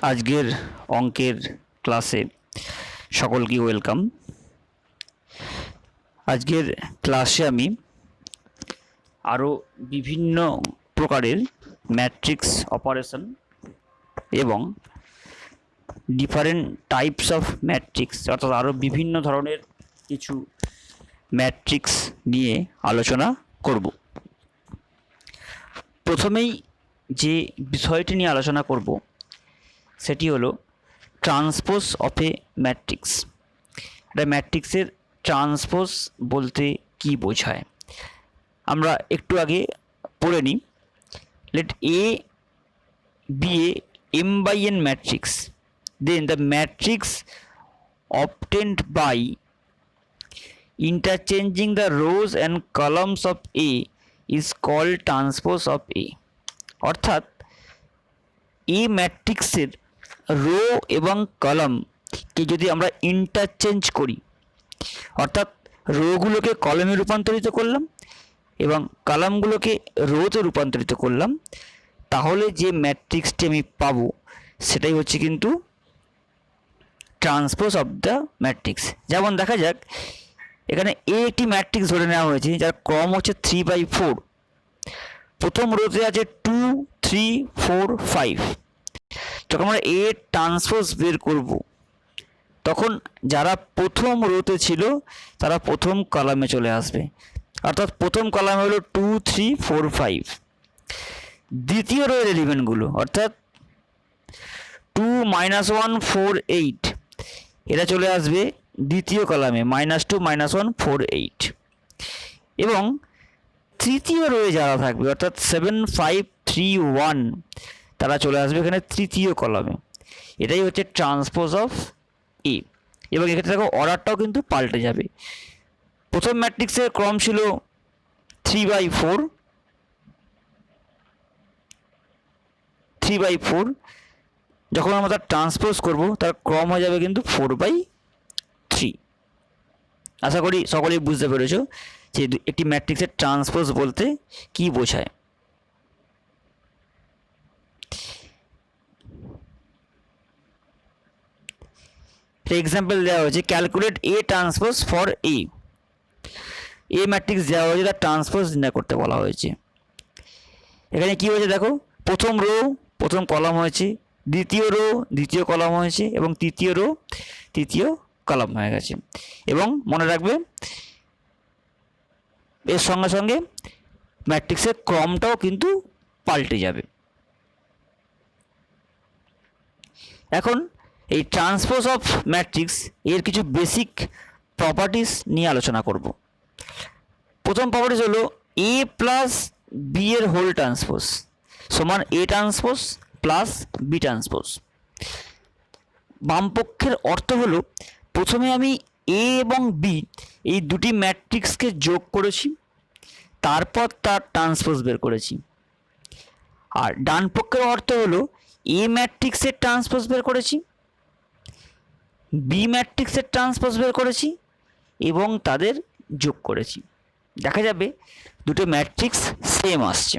আজকের অঙ্কের ক্লাসে সকলকে ওয়েলকাম। আজকের ক্লাসে আমি আরও বিভিন্ন প্রকারের ম্যাট্রিক্স অপারেশন এবং ডিফারেন্ট টাইপস অফ ম্যাট্রিক্স অর্থাৎ আরও বিভিন্ন ধরনের কিছু ম্যাট্রিক্স নিয়ে আলোচনা করব। প্রথমেই যে বিষয়টি নিয়ে আলোচনা করব সেটি হলো ট্রান্সপোজ অফ এ ম্যাট্রিক্স। এটা ম্যাট্রিক্সের ট্রান্সপোজ বলতে কি বোঝায় আমরা একটু আগে পড়ে নিই। Let A B A m by n matrix, then the matrix obtained by interchanging the rows and columns of A is called transpose of A। অর্থাৎ এই ম্যাট্রিক্সের রো এবং কলামকে যদি আমরা ইন্টারচেঞ্জ করি, অর্থাৎ রোগুলোকে কলামে রূপান্তরিত করলাম এবং কলামগুলোকে রোতে রূপান্তরিত করলাম, তাহলে যে ম্যাট্রিক্সটি আমি পাবো সেটাই হচ্ছে কিন্তু ট্রান্সপোজ অফ দ্য ম্যাট্রিক্স। যেমন দেখা যাক, এখানে এ একটি ম্যাট্রিক্স ধরে নেওয়া হয়েছে যার ক্রম হচ্ছে 3/4। প্রথম রোতে আছে 2, 3, 4, 5। যখন আমরা এ ট্রান্সপোজ বের করব তখন যারা প্রথম রোতে ছিল তারা প্রথম কলামে চলে আসবে, অর্থাৎ প্রথম কলামে হলো 2, 3, 4, 5। দ্বিতীয় রোয়ের এলিমেন্টগুলো অর্থাৎ 2, -1, 4, 8 এরা চলে আসবে দ্বিতীয় কলামে -2, -1, 4, 8। এবং তৃতীয় রোয়ে যারা থাকবে অর্থাৎ 7, 5, 3, 1 তারা চলে আসবে এখানে তৃতীয় কলামে। এটাই হচ্ছে ট্রান্সপোজ অফ এ। এবং এক্ষেত্রে দেখো অর্ডারটাও কিন্তু পাল্টে যাবে। প্রথম ম্যাট্রিক্সের ক্রম ছিল 3/4, যখন আমরা তার ট্রান্সপোজ করব তার ক্রম হয়ে যাবে কিন্তু 4/3। আশা করি সকলেই বুঝতে পেরেছো যে একটি ম্যাট্রিক্সের ট্রান্সপোজ বলতে কি বোঝায়। এক্সাম্পল দেওয়া হয়েছে, calculate A transpose for a. A matrix দেওয়া হয়েছে, তার ট্রান্সপোজ নির্ণয় করতে বলা হয়েছে। এখানে কি হয়েছে দেখো, প্রথম রো প্রথম কলাম হয়েছে, দ্বিতীয় রো দ্বিতীয় কলাম হয়েছে এবং তৃতীয় রো তৃতীয় কলাম হয়ে গেছে। এবং মনে রাখবে এর সঙ্গে সঙ্গে ম্যাট্রিক্সের ক্রমটাও কিন্তু পাল্টে যাবে। এখন এই ট্রান্সপোজ অফ ম্যাট্রিক্স এর কিছু বেসিক প্রপার্টিস নিয়ে আলোচনা করব। প্রথম প্রপার্টিস হলো এ প্লাস বি এর হোল ট্রান্সপোজ সমান A transpose plus B transpose. বামপক্ষের অর্থ হলো প্রথমে আমি এ এবং বি এই দুটি ম্যাট্রিক্সকে যোগ করেছি, তারপর তার ট্রান্সপোজ বের করেছি। আর ডান পক্ষের অর্থ হলো এ ম্যাট্রিক্সের ট্রান্সপোজ বের করেছি, বি ম্যাট্রিক্সের ট্রান্সপোজ বের করেছি এবং তাদের যোগ করেছি। দেখা যাবে দুটো ম্যাট্রিক্স সেম আসছে।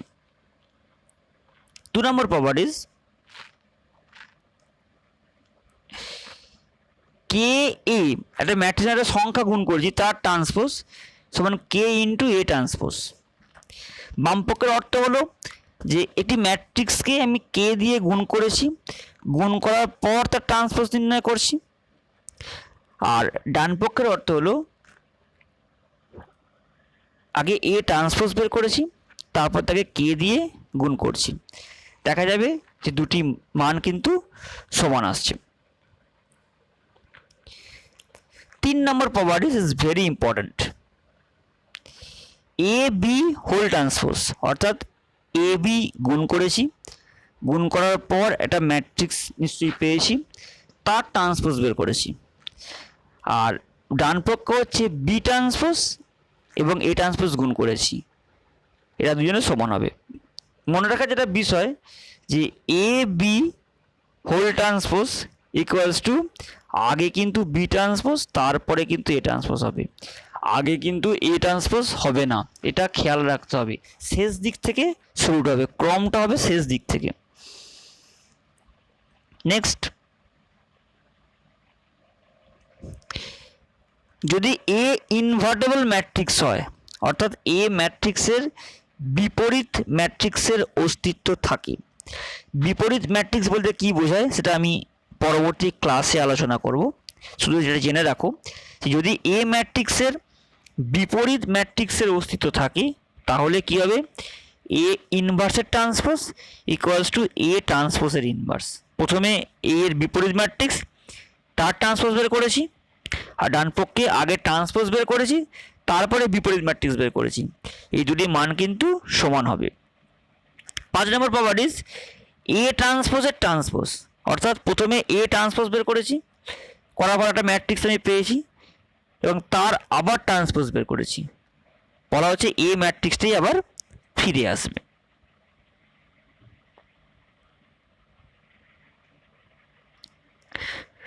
2 নম্বর প্রপার্টিজ, কে এ একটা ম্যাট্রিক্স একটা সংখ্যা গুণ করেছি তার ট্রান্সপোজ সমান কে ইন্টু এ ট্রান্সপোজ। বামপক্ষের অর্থ হলো যে একটি ম্যাট্রিক্সকে আমি কে দিয়ে গুণ করেছি, গুণ করার পর তার ট্রান্সপোজ নির্ণয় করছি। আর ডান পক্ষের অর্থ হলো আগে এ ট্রান্সপোজ বের করেছি, তারপর তাকে কে দিয়ে গুণ করছি। দেখা যাবে যে দুটি মান কিন্তু সমান আসছে। 3 নম্বর properties is very important. A B whole transpose অর্থাৎ এ বি গুণ করেছি, গুণ করার পর একটা ম্যাট্রিক্স নিশ্চয়ই পেয়েছি, তার ট্রান্সপোজ বের করেছি। আর ডান পক্ষ হচ্ছে বি ট্রান্সপোজ এবং এ ট্রান্সপোজ গুণ করেছি, এরা দুজনে সমান হবে। মনে রাখার যেটা বিষয় যে A B whole transpose equals to আগে কিন্তু বি ট্রান্সপোজ তারপরে কিন্তু এ ট্রান্সপোজ হবে, আগে কিন্তু এ ট্রান্সপোজ হবে না, এটা খেয়াল রাখতে হবে। শেষ দিক থেকে শুরুটা হবে, ক্রমটা হবে শেষ দিক থেকে। নেক্সট, যদি এ ইনভার্টেবল ম্যাট্রিক্স হয়, অর্থাৎ এ ম্যাট্রিক্সের বিপরীত ম্যাট্রিক্সের অস্তিত্ব থাকে। বিপরীত ম্যাট্রিক্স বলতে কি বোঝায় সেটা আমি পরবর্তী ক্লাসে আলোচনা করব। শুধু যেটা জেনে রাখো যে যদি এ ম্যাট্রিক্সের বিপরীত ম্যাট্রিক্সের অস্তিত্ব থাকে তাহলে কি হবে, এ ইনভার্সের ট্রান্সপোজ ইকুয়ালস টু এ ট্রান্সপোজের ইনভার্স। প্রথমে এ এর বিপরীত ম্যাট্রিক্স তার ট্রান্সপোজ বের করেছি, আর ডান পক্ষে আগে ট্রান্সপোজ বের করেছি, তারপরে বিপরীত ম্যাট্রিক্স বের করেছি। এই দুটি মান কিন্তু সমান হবে। 5 নম্বর প্রপার্টিস, এ ট্রান্সপোজের ট্রান্সপোজ, অর্থাৎ প্রথমে এ ট্রান্সপোজ বের করেছি, করার পর একটা ম্যাট্রিক্স আমি পেয়েছি এবং তার আবার ট্রান্সপোজ বের করেছি, বলা হচ্ছে এ ম্যাট্রিক্সটাই আবার ফিরে আসবে।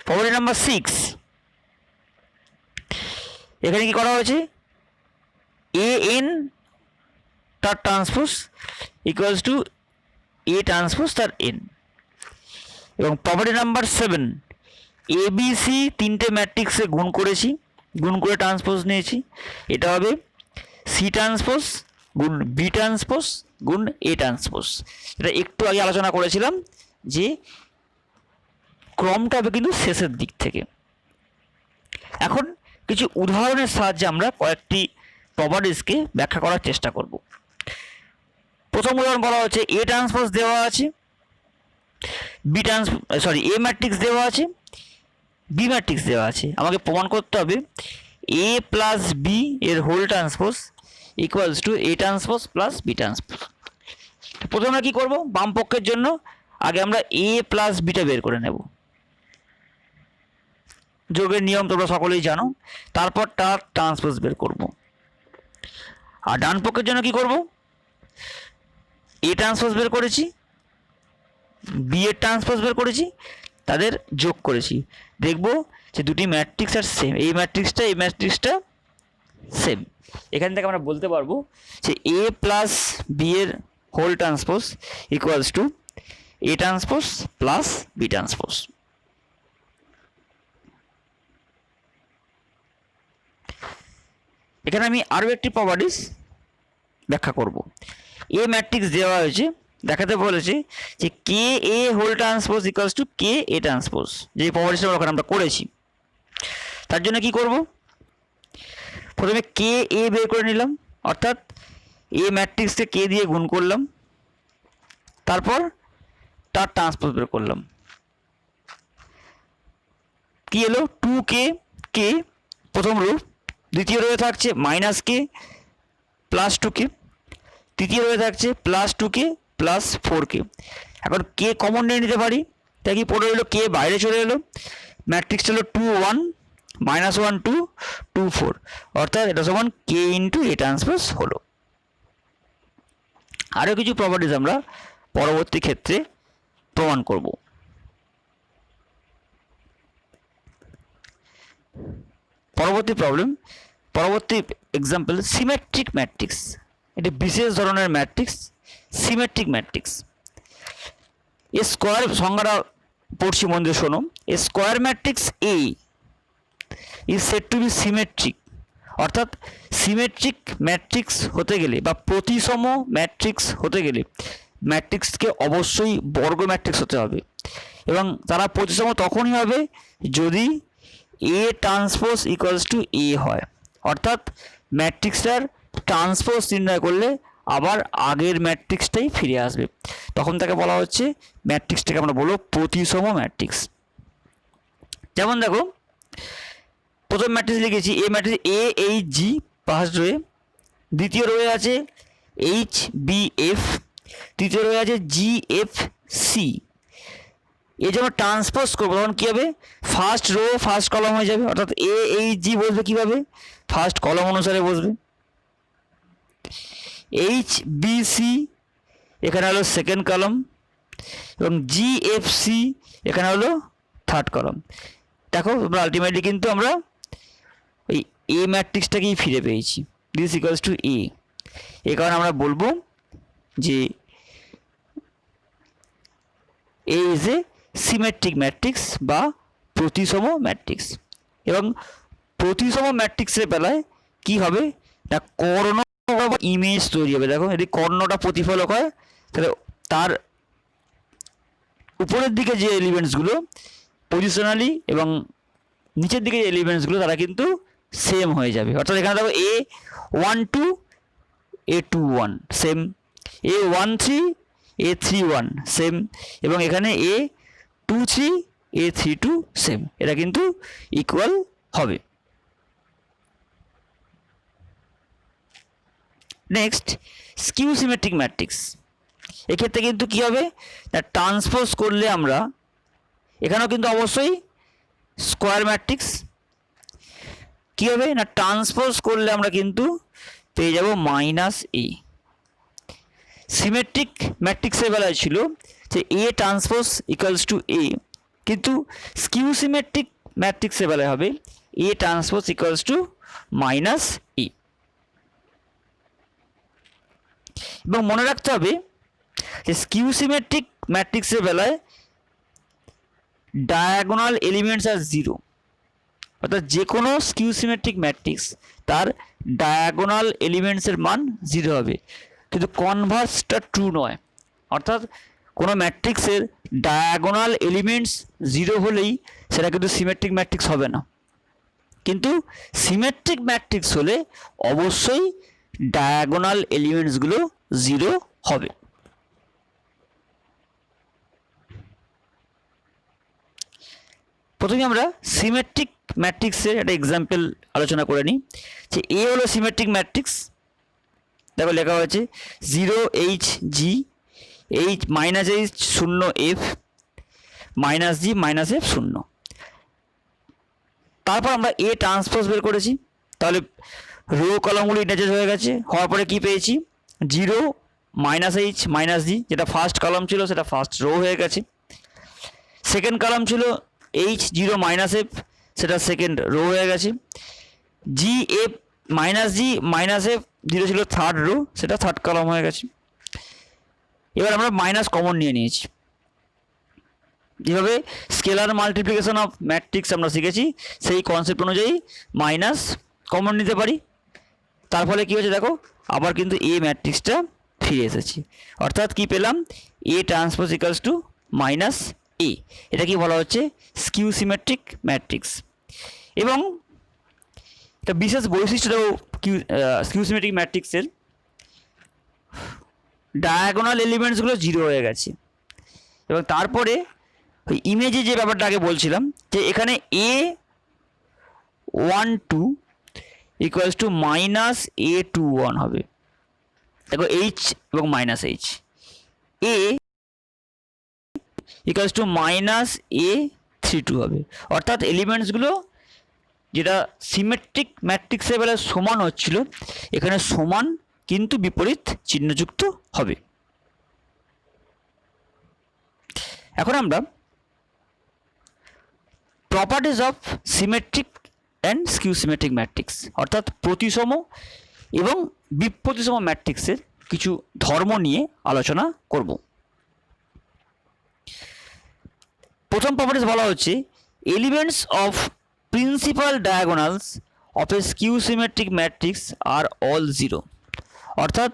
প্রপার্টি নাম্বার 6, এখানে কি করা হয়েছে, এ এন তার transpose equals to A transpose তার এন। এবং property number 7, A B C তিনটে ম্যাট্রিক্সে গুণ করেছি, গুণ করে ট্রান্সপোজ নিয়েছি, এটা হবে সি ট্রান্সপোজ গুণ বি ট্রান্সপোজ গুণ এ ট্রান্সপোজ। এটা একটু আগে আলোচনা করেছিলাম যে ক্রমটা হবে কিন্তু শেষের দিক থেকে। এখন কিছু উদাহরণের সাহায্যে আমরা কয়েকটি প্রপার্টিসকে ব্যাখ্যা করার চেষ্টা করব। প্রথম উদাহরণ বলা হচ্ছে এ ট্রান্সপোজ দেওয়া আছে, এ ম্যাট্রিক্স দেওয়া আছে, বি ম্যাট্রিক্স দেওয়া আছে। আমাকে প্রমাণ করতে হবে এ প্লাস বি এর whole transpose equals to A transpose plus B transpose. প্রথমে আমরা কী করবো, বাম পক্ষের জন্য আগে আমরা এ প্লাস বিটা বের করে নেব, যোগের নিয়ম তোমরা সকলেই জানো। তারপর তার ট্রান্সপোজ বের করব। আর ডান পক্ষের জন্য কি করব, এ ট্রান্সপোজ বের করেছি, বি এর ট্রান্সপোজ বের করেছি, তাদের যোগ করেছি, দেখব যে দুটি ম্যাট্রিক্স আর সেম, এই ম্যাট্রিক্সটা সেম। এখান থেকে আমরা বলতে পারবো যে এ প্লাস বি এর whole transpose equals to A transpose plus B transpose. এখানে আমি আরও একটি প্রপার্টিস ব্যাখ্যা করব। এ ম্যাট্রিক্স দেওয়া হয়েছে, দেখাতে বলেছে যে K A whole transpose equals to K A transpose, যে প্রপার্টিসটা ওখানে আমরা করেছি। তার জন্য কি করব, প্রথমে কে এ বের করে নিলাম, অর্থাৎ এ ম্যাট্রিক্সকে কে দিয়ে গুণ করলাম, তারপর তার ট্রান্সপোজ বের করলাম। কি এলো, 2k কে প্রথম রো, দ্বিতীয় রোয়ে থাকছে মাইনাস কে প্লাস 2k, তৃতীয় রোয়ে থাকছে প্লাস 2k প্লাস 4k। এখন কে কমন নিয়ে নিতে পারি, তাই কি পড়ে এলো, কে বাইরে চলে এলো, ম্যাট্রিক্সটা হলো 2 1 -1 2 2 4, অর্থাৎ এটা সমান কে ইন্টু এ ট্রান্সপোজ হলো। আরও কিছু প্রপার্টিজ আমরা পরবর্তী ক্ষেত্রে প্রমাণ করব। পরবর্তী এক্সাম্পল, সিমেট্রিক ম্যাট্রিক্স। এটি বিশেষ ধরনের matrix, symmetric matrix. A square সংজ্ঞাটা পড়ছি, মন দিয়ে শোনো। A square matrix A is said to be symmetric, অর্থাৎ সিমেট্রিক ম্যাট্রিক্স হতে গেলে বা প্রতিসম ম্যাট্রিক্স হতে গেলে ম্যাট্রিক্সকে অবশ্যই বর্গ ম্যাট্রিক্স হতে হবে, এবং তারা প্রতিসম তখনই হবে যদি এ ট্রান্সপোজ ইকুয়ালস টু এ হয়, অর্থাৎ ম্যাট্রিক্সটার ট্রান্সপোজ নির্ণয় করলে আবার আগের ম্যাট্রিক্সটাই ফিরে আসবে, তখন তাকে বলা হচ্ছে ম্যাট্রিক্সটাকে আমরা বলবো প্রতিসম ম্যাট্রিক্স। যেমন দেখো, প্রথম ম্যাট্রিক্স লিখেছি A matrix A H G first রোয়ে, দ্বিতীয় রোয়ে আছে এইচ বি এফ, তৃতীয় রোয়ে আছে জি এফ সি। এই জন্য ট্রান্সপোজ করবো তখন কী হবে, ফার্স্ট রো ফার্স্ট কলম হয়ে যাবে, অর্থাৎ এ এইচ জি বসবে কীভাবে, ফার্স্ট কলম অনুসারে বসবে। এইচ বি সি এখানে হলো সেকেন্ড কলম, এবং জি এফ সি এখানে হলো থার্ড কলম। দেখো আলটিমেটলি কিন্তু আমরা এই এ ম্যাট্রিক্সটাকেই ফিরে পেয়েছি, দিস ইকুয়ালস টু এ। এই কারণে আমরা বলবো যে এ ইজ এ সিমেট্রিক ম্যাট্রিক্স বা প্রতিসম ম্যাট্রিক্স। এবং প্রতিসম ম্যাট্রিক্সের বেলায় কি হবে না কর্ণ বা ইমেজ তৈরি হবে। দেখো যদি কর্ণটা প্রতিফলক হয় তাহলে তার উপরের দিকে যে এলিমেন্টসগুলো পজিশনালি এবং নিচের দিকে যে এলিমেন্টসগুলো তারা কিন্তু সেম হয়ে যাবে। অর্থাৎ এখানে দেখো A12 A21 same, A13 A31 same, এবং এখানে A23 A32 সেম, এটা কিন্তু ইকুয়াল হবে। Next skew symmetric matrix. এক্ষেত্রে কিন্তু কী হবে না ট্রান্সপোজ করলে আমরা এখানেও কিন্তু অবশ্যই স্কোয়ার ম্যাট্রিক্স কী হবে না ট্রান্সপোজ করলে আমরা কিন্তু পেয়ে যাব -A। সিমেট্রিক ম্যাট্রিক্সের বেলায় ছিল যে A transpose equals two A, কিন্তু স্কিউ সিমেট্রিক ম্যাট্রিক্সের বেলায় হবে A transpose equals two -A। এবং মনে রাখতে হবে যে স্কিউ সিমেট্রিক ম্যাট্রিক্সের বেলায় ডায়াগোনাল এলিমেন্টস আর জিরো, অর্থাৎ যে কোনো স্কিউ সিমেট্রিক ম্যাট্রিক্স তার ডায়াগোনাল এলিমেন্টসের মান 0 হবে, কিন্তু কনভার্সটা ট্রু নয়। অর্থাৎ কোনো ম্যাট্রিক্সের ডায়াগোনাল এলিমেন্টস 0 হলেই সেটা কিন্তু সিমেট্রিক ম্যাট্রিক্স হবে না, কিন্তু সিমেট্রিক ম্যাট্রিক্স হলে অবশ্যই ডায়াগোনাল এলিমেন্টসগুলো 0 হবে। প্রথমে আমরা সিমেট্রিক ম্যাট্রিক্সের একটা এক্সাম্পল আলোচনা করে নিই। যে এ হলো সিমেট্রিক ম্যাট্রিক্স, দেখো লেখা হয়েছে 0HG H -H 0F -G -F 0। তারপর আমরা এ ট্রান্সপোজ বের করেছি, তাহলে রো কলামগুলি ইন্টারচেঞ্জ হয়ে গেছে, হওয়ার পরে কি পেয়েছি 0 -H -G, যেটা ফার্স্ট কলাম ছিল সেটা ফার্স্ট রো হয়ে গেছে। সেকেন্ড কলাম ছিল H 0 -F, সেটা সেকেন্ড রো হয়ে গেছে। GF -G -F 0 ছিল থার্ড রো, সেটা থার্ড কলাম হয়ে গেছে। এবার আমরা মাইনাস কমন নিয়ে নিয়েছি। যেভাবে স্কেলার মাল্টিপ্লিকেশন অফ ম্যাট্রিক্স আমরা শিখেছি সেই কনসেপ্ট অনুযায়ী মাইনাস কমন নিতে পারি। তার ফলে কী হয়েছে দেখো আবার কিন্তু এ ম্যাট্রিক্সটা ফিরে এসেছি, অর্থাৎ কি পেলাম এ ট্রান্সপোজ ইকুয়ালস টু -A। এটা কি বলা হচ্ছে স্কিউ সিমেট্রিক ম্যাট্রিক্স। এবং একটা বিশেষ বৈশিষ্ট্য দেখো স্কিউ সিমেট্রিক ম্যাট্রিক্সের ডায়াগোনাল এলিমেন্টসগুলো 0 হয়ে গেছে। এবং তারপরে ওই ইমেজে যে ব্যাপারটা আগে বলছিলাম যে এখানে A12 ইকুয়ালস টু -A21 হবে। দেখো H এবং -H, A equals to -A32 হবে। অর্থাৎ এলিমেন্টসগুলো যেটা সিমেট্রিক ম্যাট্রিক্সের বেলায় সমান হচ্ছিল এখানে সমান কিন্তু বিপরীত চিহ্নযুক্ত হবে। এখন আমরা properties of symmetric and skew symmetric matrix অর্থাৎ প্রতিসম এবং বিপ্রতিসম ম্যাট্রিক্সের কিছু ধর্ম নিয়ে আলোচনা করব। প্রথম প্রপার্টিজ বলা হচ্ছে elements of principal diagonals of a skew symmetric matrix are all 0। অর্থাৎ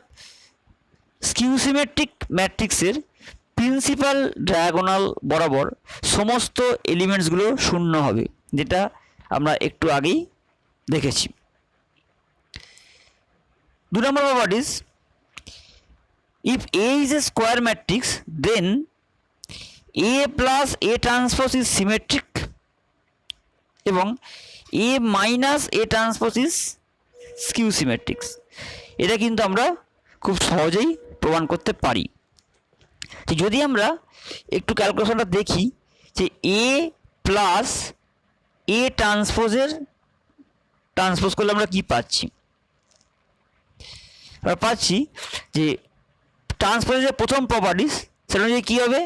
স্কিউ সিমেট্রিক ম্যাট্রিক্সের প্রিন্সিপাল ডায়াগোনাল বরাবর সমস্ত এলিমেন্টসগুলো শূন্য হবে, যেটা আমরা একটু আগেই দেখেছি। 2 নম্বর properties, if A is a square matrix then A plus A transpose is symmetric এবং A minus A transpose is skew symmetric। এটা কিন্তু আমরা খুব সহজেই প্রমাণ করতে পারি। তো যদি আমরা একটু ক্যালকুলেশনটা দেখি যে A প্লাস A ট্রান্সপোজের ট্রান্সপোজ করলে আমরা কি পাচ্ছি, আমরা পাচ্ছি যে ট্রান্সপোজের প্রথম প্রপার্টিস সেটা অনুযায়ী কী হবে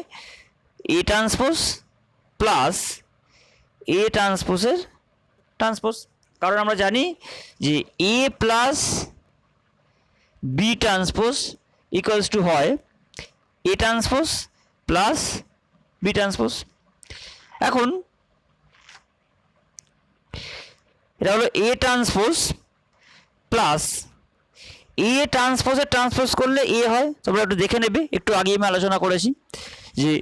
A ট্রান্সপোজ প্লাস A ট্রান্সপোজের ট্রান্সপোজ, কারণ আমরা জানি যে A প্লাস B ট্রান্সপোজ ইকুয়ালস টু হয় A transpose plus B transpose. এখন এটা হলো এ ট্রান্সপোজ প্লাস এ ট্রান্সপোজে ট্রান্সপোজ করলে এ হয়, তোমরা একটু দেখে নেবে, একটু আগে আমি আলোচনা করেছি যে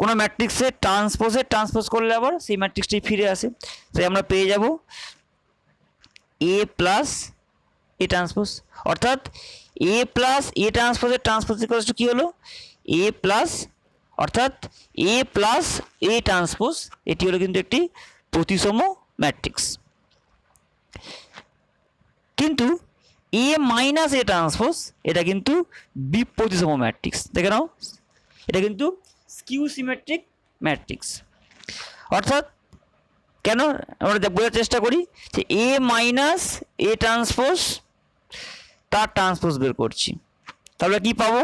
কোনো ম্যাট্রিক্সে ট্রান্সপোজ করলে আবার সেই ম্যাট্রিক্সটি ফিরে আসে। তাই আমরা পেয়ে যাব এ প্লাস এ ট্রান্সপোজ, অর্থাৎ এ প্লাস এ ট্রান্সপোজের ট্রান্সপোজ ইকুয়ালস টু কী হলো এ প্লাস, অর্থাৎ এ প্লাস এ ট্রান্সপোজ এটি হলো কিন্তু একটি প্রতিসম ম্যাট্রিক্স। কিন্তু এ মাইনাস এ ট্রান্সপোজ এটা কিন্তু বিপ্রতিসম ম্যাট্রিক্স, দেখে নাও এটা কিন্তু স্কিউ সিমেট্রিক ম্যাট্রিক্স। অর্থাৎ কেন আমরা বোঝার চেষ্টা করি যে এ মাইনাস এ ট্রান্সপোজ তার ট্রান্সপোজ বের করছি, তাহলে কি পাবো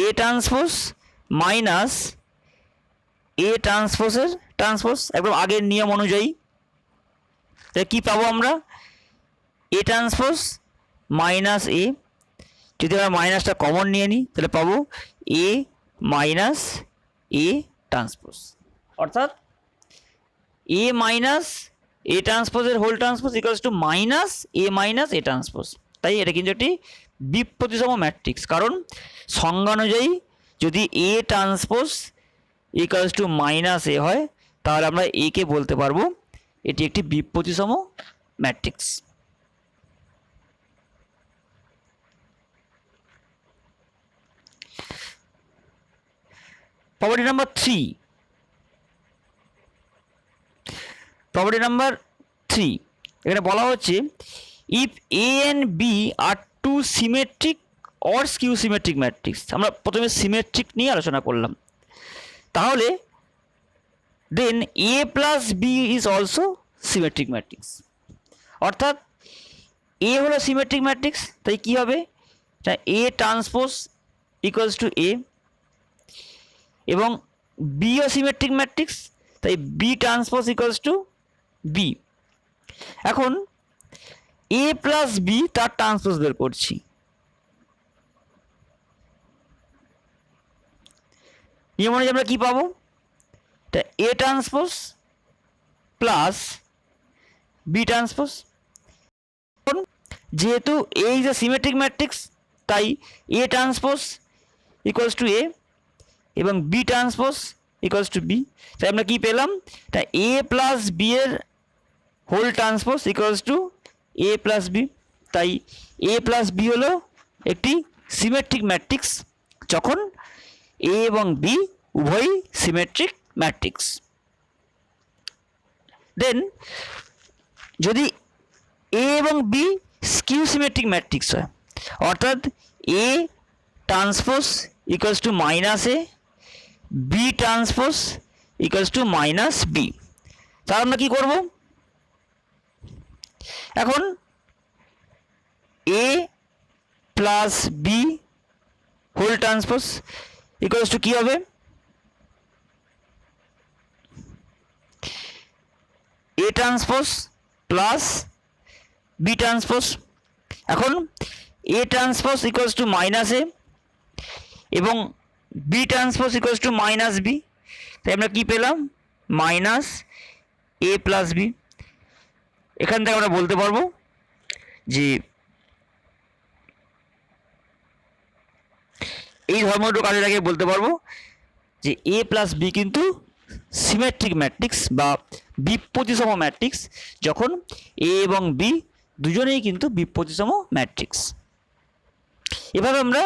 এ ট্রান্সপোজ মাইনাস এ ট্রান্সপোজের ট্রান্সপোজ একদম আগের নিয়ম অনুযায়ী। তাহলে কী পাবো আমরা এ ট্রান্সপোজ মাইনাস এ, যদি আমরা মাইনাসটা কমন নিয়ে নিই তাহলে পাবো এ মাইনাস এ ট্রান্সপোজ, অর্থাৎ এ মাইনাস এ ট্রান্সপোজের whole transpose equals to minus A minus A transpose. তাই এটা কিন্তু একটি বিপ্রতিসম ম্যাট্রিক্স, কারণ সংজ্ঞা অনুযায়ী যদি A transpose equals to minus A হয় তাহলে আমরা একে বলতে পারবো এটি একটি বিপ্রতিসম matrix. Property number 3, property number 3 এখানে বলা হচ্ছে if A and B are two symmetric or skew symmetric matrix. আমরা প্রথমে সিমেট্রিক নিয়ে আলোচনা করলাম, তাহলে then A plus B is also symmetric matrix. অর্থাৎ এ হলো সিমেট্রিক ম্যাট্রিক্স, তাই কী হবে A transpose equals to A, এবং বিও সিমেট্রিক ম্যাট্রিক্স তাই B transpose equals to B. এখন এ প্লাস বি তার ট্রান্সপোজ বের করছি, নিয়ম অনুযায়ী আমরা কী পাবো A transpose plus B transpose. যেহেতু A is a symmetric matrix তাই A transpose equals to A এবং B transpose equals to B. তাই আমরা কী পেলাম এ প্লাস বি এর whole transpose equals to A plus B. তাই এ প্লাস বি হলো একটি সিমেট্রিক ম্যাট্রিক্স যখন এ এবং বি উভয়ই সিমেট্রিক ম্যাট্রিক্স। দেন যদি এ এবং বি স্কিউ সিমেট্রিক ম্যাট্রিক্স হয়, অর্থাৎ A transpose equals to minus A, B transpose equals to minus B, তাহলে আমরা কী করব এখন A plus B whole transpose equals to কী হবে A transpose plus B transpose. এখন A transpose equals to minus A এবং B transpose equals to minus B, তাই আমরা কী পেলাম মাইনাস এ প্লাস বি। এখান থেকে আমরা বলতে পারবো যে এই ধর্মটা কাজে লাগিয়ে বলতে পারবো যে এ প্লাস বি কিন্তু সিমেট্রিক ম্যাট্রিক্স বা বিপ্রতিসম ম্যাট্রিক্স যখন এ এবং বি দুজনেই কিন্তু বিপ্রতিসম ম্যাট্রিক্স। এভাবে আমরা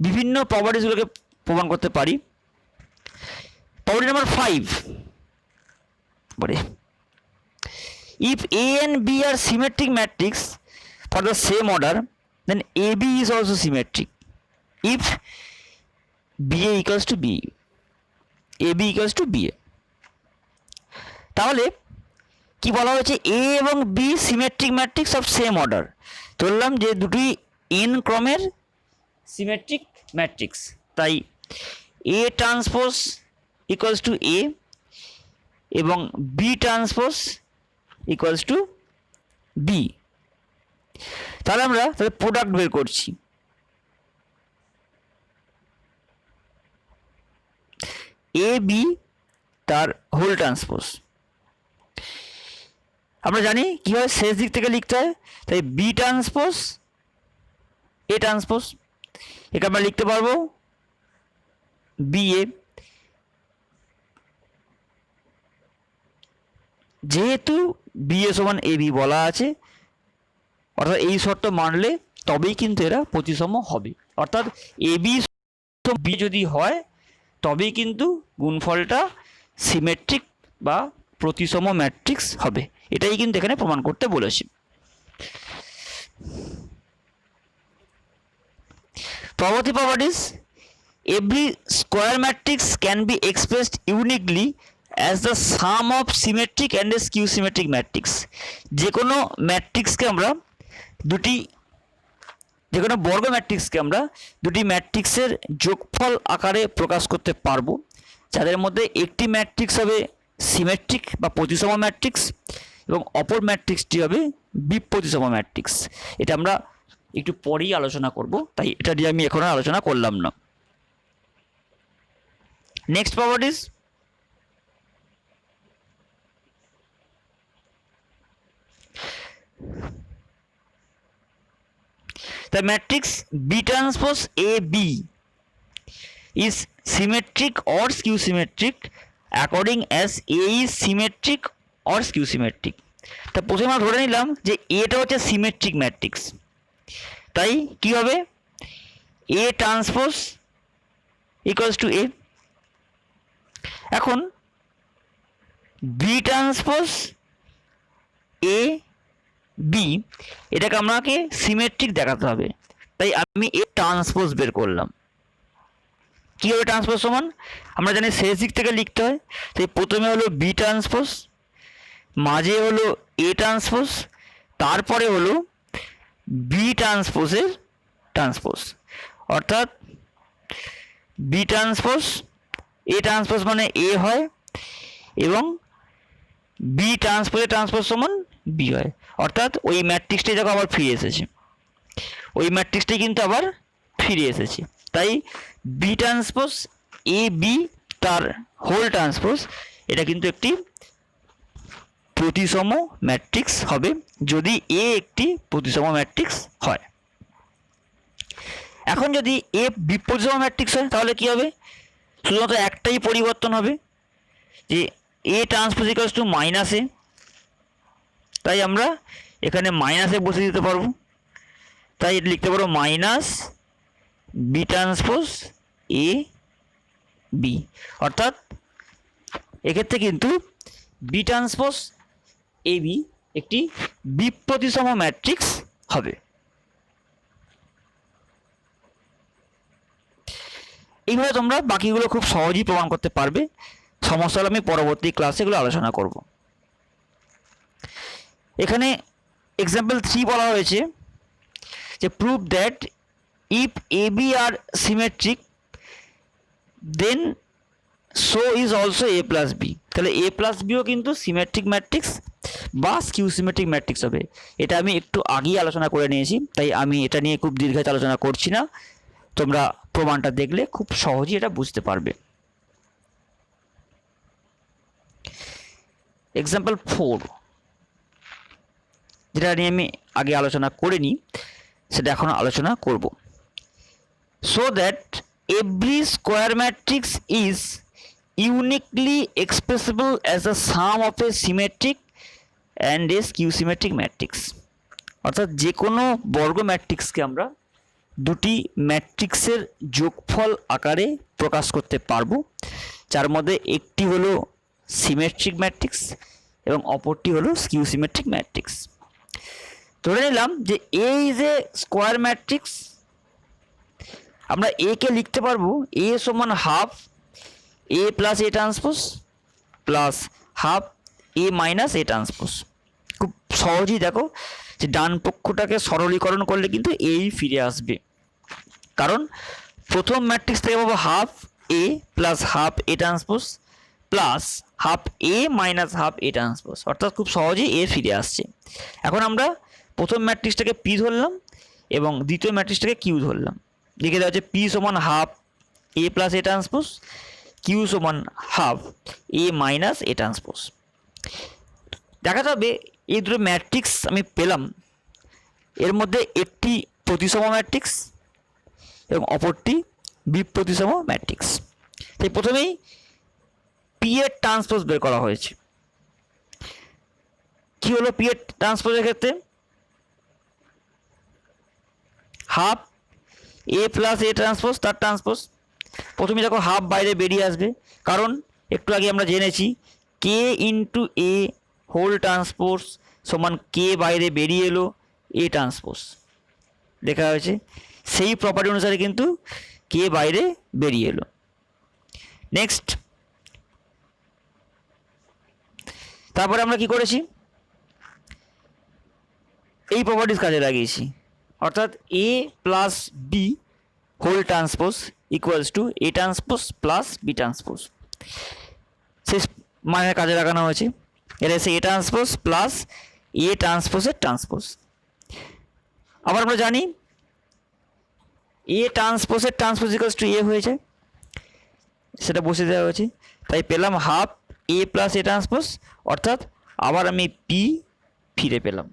বিভিন্ন প্রপার্টিসগুলোকে প্রমাণ করতে পারি। প্রপার্টি নাম্বার 5 বলে if A and B are symmetric matrix for the same order then AB is also symmetric if BA equals to B, AB equals to BA। তাহলে কি বলা হয়েছে এ এবং B symmetric matrix of same order, ধরলাম যে দুটি n ক্রমের symmetric matrix, তাই A transpose equals to A এবং B transpose equals to B. তাহলে আমরা প্রোডাক্ট বের করছি, এ বি তার হোল ট্রান্সপোজ। আমরা জানি কীভাবে শেষ দিক থেকে লিখতে হয়, তাই বি ট্রান্সপোজ এ ট্রান্সপোজ, একে আমরা লিখতে পারবো বি এ। যেহেতু বি এ সমান এ বি বলা আছে, অর্থাৎ এই শর্ত মানলে তবেই কিন্তু এরা প্রতিসম হবে। অর্থাৎ এ বি বি যদি হয় তবেই কিন্তু গুণফলটা সিমেট্রিক বা প্রতিসম ম্যাট্রিক্স হবে। এটাই কিন্তু এখানে প্রমাণ করতে বলেছি। পরবর্তী properties, every square matrix can be expressed uniquely as the some of symmetric and a skew symmetric matrix. যে কোনো ম্যাট্রিক্সকে আমরা যে কোনো বর্গ ম্যাট্রিক্সকে আমরা দুটি ম্যাট্রিক্সের যোগফল আকারে প্রকাশ করতে পারবো, যাদের মধ্যে একটি ম্যাট্রিক্স হবে সিমেট্রিক বা প্রতিসম ম্যাট্রিক্স এবং অপর ম্যাট্রিক্সটি হবে বিপ্রতিসম ম্যাট্রিক্স। এটা আমরা একটু পরেই আলোচনা করব, তাই এটা নিয়ে আমি এখন আলোচনা করলাম না। Next properties, the matrix B transpose AB is symmetric or skew symmetric according as A is symmetric or skew symmetric। তা প্রথমে আমরা ধরে নিলাম যে এটা হচ্ছে সিমেট্রিক ম্যাট্রিক্স, তাই কি হবে A transpose equals two A। এখন B ট্রান্সপোজ A বি, এটাকে আমাকে সিমেট্রিক দেখাতে হবে, তাই আমি এ ট্রান্সপোজ বের করলাম। কী হবে ট্রান্সপোজ সমান, আমরা জানি শেষ দিক থেকে লিখতে হয়, তাই প্রথমে হলো বি ট্রান্সপোজ, মাঝে হলো এ ট্রান্সপোজ, তারপরে হলো বি ট্রান্সপোজের ট্রান্সপোজ, অর্থাৎ বি ট্রান্সপোজ এ ট্রান্সপোজ মানে এ হয় এবং বি ট্রান্সপোজের ট্রান্সপোজ সমান বি হয়। অর্থাৎ ওই ম্যাট্রিক্সটাই দেখো আবার ফিরে এসেছে, ওই ম্যাট্রিক্সটাই কিন্তু আবার ফিরে এসেছে। তাই বি ট্রান্সপোজ এ বি তার হোল ট্রান্সপোজ, এটা কিন্তু একটি প্রতিসম ম্যাট্রিক্স হবে যদি এ একটি প্রতিসম ম্যাট্রিক্স হয়। এখন যদি এ বিপ্রতিসম ম্যাট্রিক্স হয় তাহলে কি হবে, শুধুমাত্র একটাই পরিবর্তন হবে যে A transpose equals to minus A, তাই আমরা এখানে মাইনাসে বসে দিতে পারবো, তাই এটা লিখতে পারবো minus B transpose A B. অর্থাৎ এক্ষেত্রে কিন্তু বি ট্রান্সপোজ এ বি একটি বিপ্রতিসম ম্যাট্রিক্স হবে। এইভাবে তোমরা বাকিগুলো খুব সহজেই প্রমাণ করতে পারবে। সমস্যা হলে আমি পরবর্তী ক্লাসে এগুলো আলোচনা করব। এখানে এক্সাম্পল 3 বলা হয়েছে যে prove that if A B are symmetric then so is also A plus B. তাহলে এ প্লাস বিও কিন্তু সিমেট্রিক ম্যাট্রিক্স বা স্কিউ সিমেট্রিক ম্যাট্রিক্স হবে। এটা আমি একটু আগেই আলোচনা করে নিয়েছি, তাই আমি এটা নিয়ে খুব দীর্ঘায়িত আলোচনা করছি না, তোমরা প্রমাণটা দেখলে খুব সহজেই এটা বুঝতে পারবে। এক্সাম্পল 4 যেটা নিয়ে আমি আগে আলোচনা করিনি, সেটা এখন আলোচনা করব। So that every square matrix is uniquely expressible as a sum of a symmetric and a skew symmetric matrix. অর্থাৎ যে কোনো বর্গ ম্যাট্রিক্সকে আমরা দুটি ম্যাট্রিক্সের যোগফল আকারে প্রকাশ করতে পারবো, যার মধ্যে একটি হলো সিমেট্রিক ম্যাট্রিক্স এবং অপরটি হলো স্কিউ সিমেট্রিক ম্যাট্রিক্স। ধরে নিলাম যে এ ইজ এ স্কোয়ার ম্যাট্রিক্স, আমরা এ কে লিখতে পারবো এ সমান half A plus A transpose plus half A minus A transpose. খুব সহজেই দেখো যে ডান পক্ষটাকে সরলীকরণ করলে কিন্তু এই ফিরে আসবে, কারণ প্রথম ম্যাট্রিক্স থেকে পাবো half A plus half A transpose plus half A minus half A transpose, অর্থাৎ খুব সহজেই এ ফিরে আসছে। এখন আমরা প্রথম ম্যাট্রিক্সটাকে পি ধরলাম এবং দ্বিতীয় ম্যাট্রিক্সটাকে কিউ ধরলাম। লিখে দেওয়া হচ্ছে পি সমান half A plus A transpose, Q সমান half A minus A transpose. দেখাতে হবে এই দুটো ম্যাট্রিক্স আমি পেলাম, এর মধ্যে একটি প্রতিসম ম্যাট্রিক্স এবং অপরটি বিপ্রতিসম ম্যাট্রিক্স। তাই প্রথমেই পি এর ট্রান্সপোজ বের করা হয়েছে। কি হলো পি এর ট্রান্সপোজের ক্ষেত্রে? Half A plus A transpose তার ট্রান্সপোজ। প্রথমে দেখো হাফ বাইরে বেরিয়ে আসবে, কারণ একটু আগে আমরা জেনেছি কে ইন্টু এ হোল ট্রান্সপোজ সমান কে বাইরে বেরিয়ে এলো এ ট্রান্সপোজ লেখা হয়েছে, সেই প্রপার্টি অনুসারে কিন্তু কে বাইরে বেরিয়ে এলো। নেক্সট, তারপরে আমরা কি করেছি? এই প্রপার্টিজ কাজে লাগিয়েছি, অর্থাৎ A plus B whole transpose equals to A transpose plus B transpose, শেষ মানে কাজে লাগানো হয়েছে। এটা এসে এ ট্রান্সপোজ প্লাস এ ট্রান্সপোজের ট্রান্সপোজ। আবার আমরা জানি এ ট্রান্সপোজের ট্রান্সপোজ ইকুয়ালস টু এ হয়ে যায়, সেটা বসে দেওয়া হয়েছে। তাই পেলাম half A plus A transpose, অর্থাৎ আবার আমি পি ফিরে পেলাম।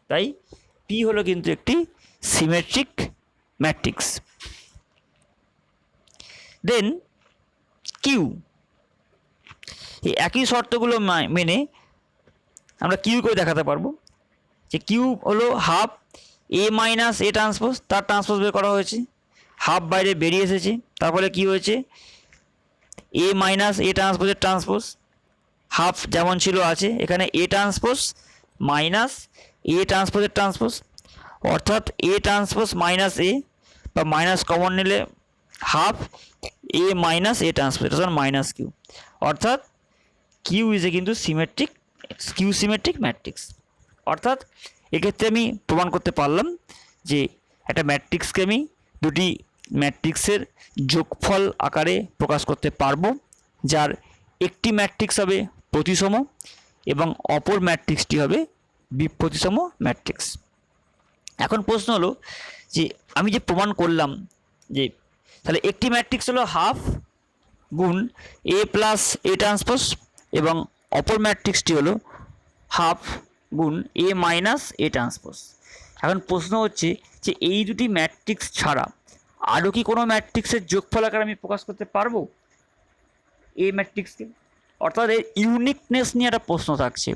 তাই পি হলো কিন্তু একটি সিমেট্রিক ম্যাট্রিক্স। দেন কিউ, এই একই শর্তগুলো মেনে আমরা কিউ করে দেখাতে পারবো যে কিউ হলো half A minus A transpose তার ট্রান্সপোজ বের করা হয়েছে, হাফ বাইরে বেরিয়ে এসেছে, তারপরে কি হয়েছে এ মাইনাস এ ট্রান্সপোজের ট্রান্সপোজ, হাফ যেমন ছিল আছে, এখানে এ ট্রান্সপোজ মাইনাস এ ট্রান্সপোজের ট্রান্সপোজ, অর্থাৎ এ ট্রান্সপোজ মাইনাস এ বা মাইনাস কমন নিলে half A minus A transpose minus Q, অর্থাৎ কিউ ইজ এ কিন্তু সিমেট্রিক কিউ সিমেট্রিক ম্যাট্রিক্স। অর্থাৎ এক্ষেত্রে আমি প্রমাণ করতে পারলাম যে একটা ম্যাট্রিক্সকে আমি দুটি ম্যাট্রিক্সের যোগফল আকারে প্রকাশ করতে পারবো, যার একটি ম্যাট্রিক্স হবে প্রতিসম এবং অপর ম্যাট্রিক্সটি হবে বিপ্রতিসম ম্যাট্রিক্স। এখন প্রশ্ন হলো যে আমি যে প্রমাণ করলাম যে তাহলে একটি ম্যাট্রিক্স হলো হাফ গুণ এ প্লাস এ ট্রান্সপোজ এবং অপর ম্যাট্রিক্সটি হলো হাফ গুণ এ মাইনাস এ ট্রান্সপোজ। এখন প্রশ্ন হচ্ছে যে এই দুটি ম্যাট্রিক্স ছাড়া আরও কি কোনো ম্যাট্রিক্সের যোগফল আকারে আমি প্রকাশ করতে পারবো এই ম্যাট্রিক্সকে? অর্থাৎ এর ইউনিকনেস নিয়ে একটা প্রশ্ন থাকছে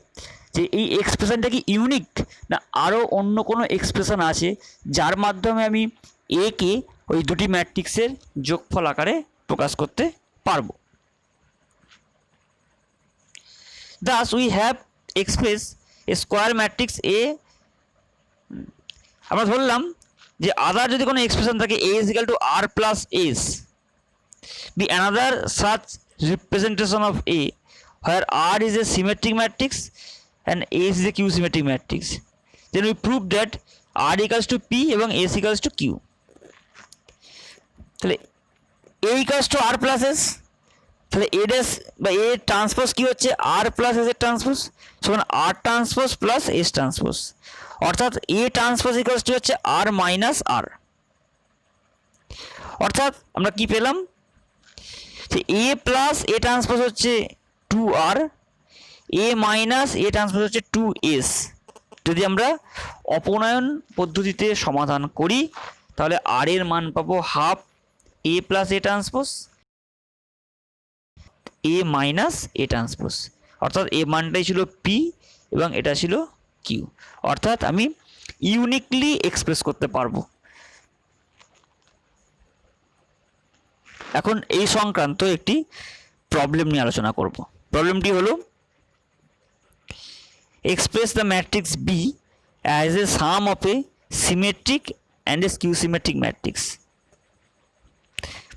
যে এই এক্সপ্রেশনটা কি ইউনিক, না আরও অন্য কোনো এক্সপ্রেশন আছে যার মাধ্যমে আমি একে ওই দুটি ম্যাট্রিক্সের যোগফল আকারে প্রকাশ করতে পারবো। Thus we have expressed a square matrix A, আমরা ধরলাম যে আদার যদি কোনো এক্সপ্রেশন থাকে A is equal to R plus S be another such representation of A where R is a symmetric matrix and S is a Q symmetric matrix, then we prove that R equals to P এবং S equals to Q। তাহলে A equals to R plus S, তাহলে a dash বা এ transpose কী হচ্ছে আর plus S এর transpose সমান আর transpose plus S transpose, অর্থাৎ A transpose equals two হচ্ছে আর minus আর। অর্থাৎ আমরা কি পেলাম যে এ প্লাস এ ট্রান্সপোজ হচ্ছে 2R, A minus A transpose হচ্ছে 2S। যদি আমরা অপনয়ন পদ্ধতিতে সমাধান করি তাহলে আর এর মান পাবো half A plus A transpose A minus A transpose, অর্থাৎ এ মানটাই ছিল পি এবং এটা ছিল কিউ, অর্থাৎ আমি ইউনিকলি এক্সপ্রেস করতে পারবো। এখন এই সংক্রান্ত একটি প্রবলেম নিয়ে আলোচনা করব। প্রবলেমটি হলো express the matrix B as a some of a symmetric and a skew symmetric matrix.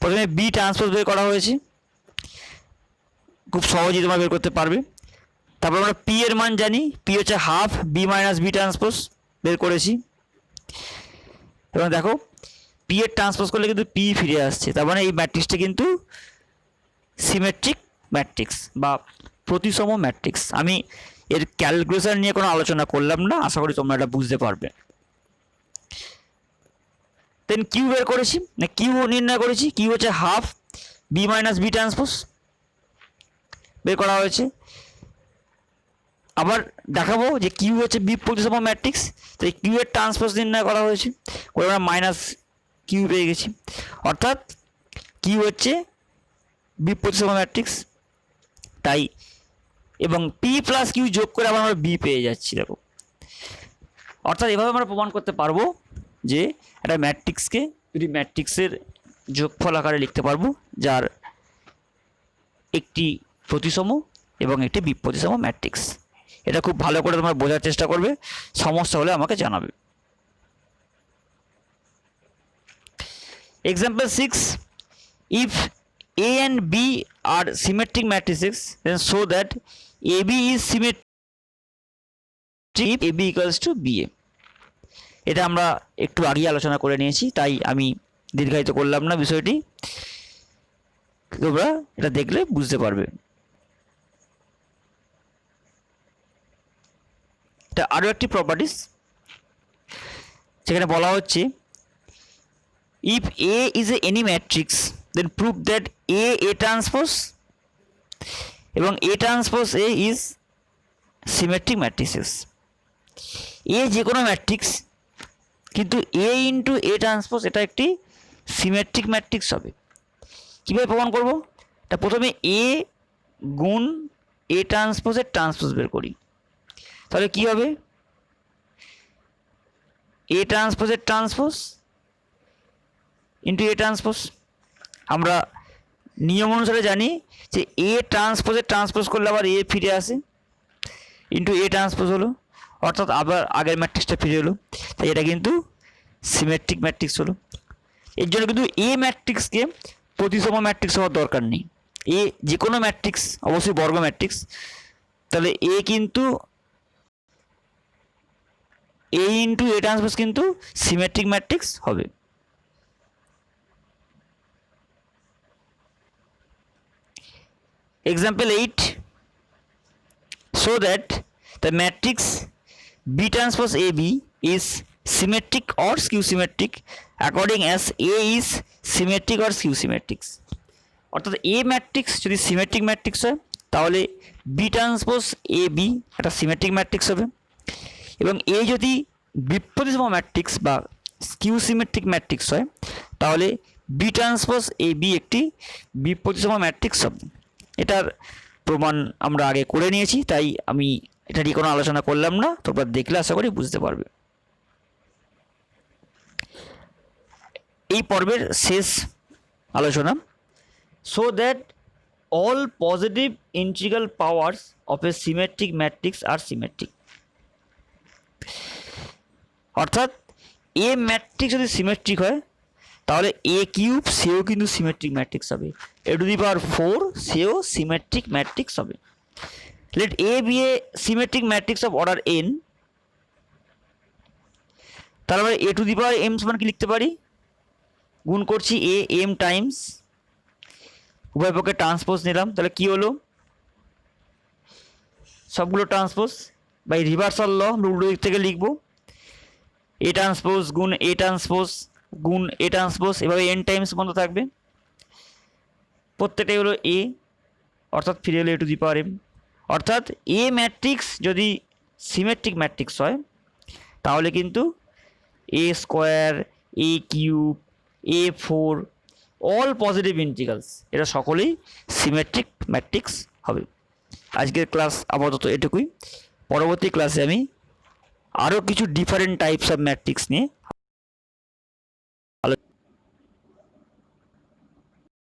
প্রথমে বি ট্রান্সপোজ বের করা হয়েছে, খুব সহজেই তোমরা বের করতে পারবে। তারপর আমরা পি এর মান জানি, পি হচ্ছে half B minus B transpose বের করেছি এবং দেখো পি এর ট্রান্সপোজ করলে কিন্তু পি ফিরে আসছে, তার মানে এই ম্যাট্রিক্সটা কিন্তু সিমেট্রিক ম্যাট্রিক্স বা প্রতিসম ম্যাট্রিক্স। আমি এর ক্যালকুলেশন নিয়ে কোনো আলোচনা করলাম না, আশা করি তোমরা এটা বুঝতে পারবে। দেন কিউ বের করেছি, না কিউ নির্ণয় করেছি, কিউ হচ্ছে half B minus B transpose বের করা হয়েছে। আবার দেখাবো যে কিউ হচ্ছে বি প্রতিসম ম্যাট্রিক্স, তো এই কিউ এর ট্রান্সপোজ নির্ণয় করা হয়েছে, করে আমরা মাইনাস কিউ পেয়ে গেছি, অর্থাৎ কিউ হচ্ছে বি প্রতিসম ম্যাট্রিক্স। তাই এবং পি প্লাস কিউ যোগ করে আবার আমরা বি পেয়ে যাচ্ছি। দেখো, অর্থাৎ এভাবে আমরা প্রমাণ করতে পারবো যে একটা ম্যাট্রিক্সকে যদি ম্যাট্রিক্সের যোগফল আকারে লিখতে পারবো, যার একটি প্রতিসম এবং একটি বিপ্রতিসম ম্যাট্রিক্স। এটা খুব ভালো করে তোমরা বোঝার চেষ্টা করবে, সমস্যা হলে আমাকে জানাবে। Example 6, if A and B are symmetric matrices, then show that AB is symmetric if AB equals to BA. এটা আমরা একটু আগেই আলোচনা করে নিয়েছি, তাই আমি দীর্ঘায়িত করলাম না বিষয়টি, তোমরা এটা দেখলে বুঝতে পারবে। এটা আরও একটি প্রপার্টিস, সেখানে বলা হচ্ছে if A is any matrix then prove that A transpose এবং A transpose A is symmetric matrices। A যে কোনো ম্যাট্রিক্স, কিন্তু A ইন্টু A ট্রান্সপোজ এটা একটি সিমেট্রিক ম্যাট্রিক্স হবে। কীভাবে প্রমাণ করব? তা প্রথমে A গুণ A ট্রান্সপোজের ট্রান্সপোজ বের করি, তাহলে কি হবে? A ট্রান্সপোজের ট্রান্সপোজ ইন্টু A ট্রান্সপোজ। আমরা নিয়ম অনুসারে জানি যে A ট্রান্সপোজের ট্রান্সপোজ করলে আবার A ফিরে আসে, ইন্টু A ট্রান্সপোজ হলো, অর্থাৎ আবার আগের ম্যাট্রিক্সটা ফিরে এলো, তাই এটা কিন্তু সিমেট্রিক ম্যাট্রিক্স হলো। এর জন্য কিন্তু A ম্যাট্রিক্সকে প্রতিসম ম্যাট্রিক্স হওয়ার দরকার নেই। A যে কোনো ম্যাট্রিক্স, অবশ্যই বর্গ ম্যাট্রিক্স, তাহলে A কিন্তু A ইন্টু A ট্রান্সপোজ কিন্তু সিমেট্রিক ম্যাট্রিক্স হবে। Example 8, show that the matrix B transpose AB is symmetric or skew symmetric according as A is symmetric or skew symmetric। অর্থাৎ A matrix যদি symmetric matrix হয় তাহলে B transpose AB একটা symmetric matrix হবে, এবং A যদি বিপ্রতিসম matrix বা skew symmetric matrix হয় তাহলে B ট্রান্সপোজ AB একটি বিপ্রতিসম ম্যাট্রিক্স হবে। এটার প্রমাণ আমরা আগে করে নিয়েছি, তাই আমি এটা নিয়ে কোনো আলোচনা করলাম না, তোমরা দেখলে আশা করি বুঝতে পারবে। এই পর্বের শেষ আলোচনা, so that all positive integral powers of a symmetric matrix are symmetric. অর্থাৎ এ ম্যাট্রিক্স যদি সিমেট্রিক হয় তাহলে A কিউব সেও কিন্তু সিমেট্রিক ম্যাট্রিক্স হবে, A টু দি পাওয়ার 4 সেও সিমেট্রিক ম্যাট্রিক্স হবে। Let A be a symmetric matrix of order n, তাহলে আমরা A to the power m সমান কি লিখতে পারি? গুণ করছি A m টাইমস, উভয় পক্ষে ট্রান্সপোজ নিলাম, তাহলে কি হলো? সবগুলো ট্রান্সপোজ বাই রিভার্সাল ল উল্টো দিক থেকে লিখব, A ট্রান্সপোজ গুণ A ট্রান্সপোজ গুণ A ট্রান্সপোজ, এভাবে n টাইমস বন্ধ থাকবে, প্রত্যেকটাই হলো A, অর্থাৎ ফিরে এলো A to the power m। অর্থাৎ A ম্যাট্রিক্স যদি সিমেট্রিক ম্যাট্রিক্স হয় তাহলে কিন্তু A square, A cube, A4 all positive integrals এরা সকলেই সিমেট্রিক ম্যাট্রিক্স হবে। আজকের ক্লাস আপাতত এটুকুই, পরবর্তী ক্লাসে আমি আরও কিছু ডিফারেন্ট টাইপস অফ ম্যাট্রিক্স নিয়ে